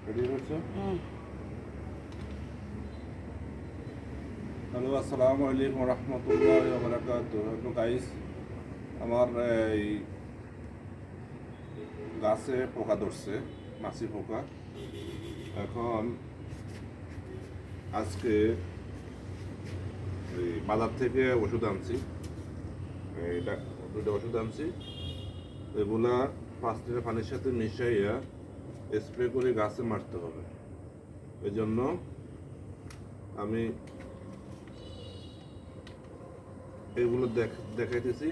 Ready হচ্ছে? Hello, আসসালামু আলাইকুম রহমতুল্লাহি ওয়া বারাকাতুহু। হ্যালো গাইস, আমার এই গাছে পোকা ধরছে, মাছি পোকা। এখন আজকে এই বাজার থেকে ওষুধ আনছি, এইটা দুটো ওষুধ আনছি। এগুলা 5 লিটার পানির সাথে মিশাইয়া স্প্রে করে গাছে মারতে হবে। এই জন্য আমি এগুলো দেখাইতেছি।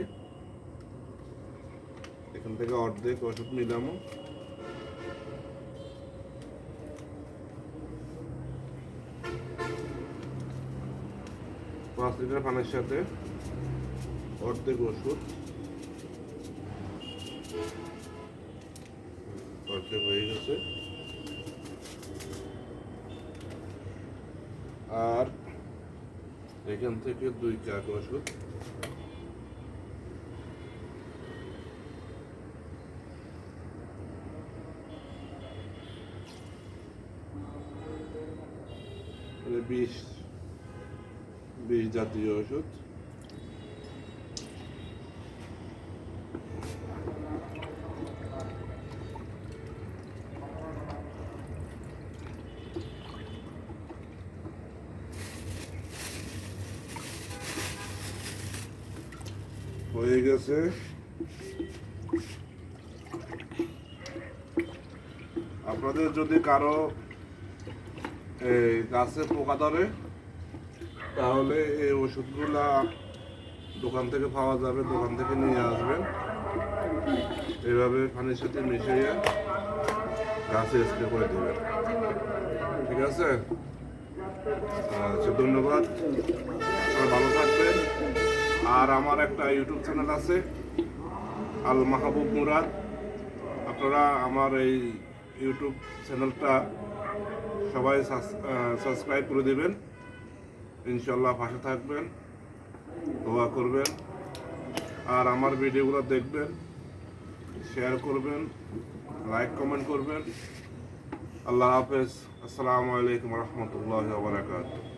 এখান থেকে অর্ধেক ওষুধ নিলাম, পাঁচ লিটার পানির সাথে অর্ধেক ওষুধ, অর্ধেক হয়ে গেছে। আর এখান থেকে 2 কাপ ওষুধ, বিষ জাতীয় ওষুধ। হয়ে গেছে। আপনাদের যদি কারো এই গাছে পোকা ধরে, তাহলে এই ওষুধগুলা দোকান থেকে পাওয়া যাবে, দোকান থেকে নিয়ে আসবেন। এভাবে পানির সাথে মিশিয়ে গাছে স্প্রে করে দেবেন। ঠিক আছে? আচ্ছা, ধন্যবাদ। ভালো থাকবেন। আর আমার একটা ইউটিউব চ্যানেল আছে, আল মাহবুব মুরাদ। আপনারা আমার এই ইউটিউব চ্যানেলটা সবাই সাবস্ক্রাইব করে দেবেন। ইনশাল্লাহ পাশে থাকবেন, দোয়া করবেন। আর আমার ভিডিওগুলো দেখবেন, শেয়ার করবেন, লাইক কমেন্ট করবেন। আল্লাহ হাফেজ। আসসালামু আলাইকুম রহমতুল্লাহি ওয়া বারাকাতুহু।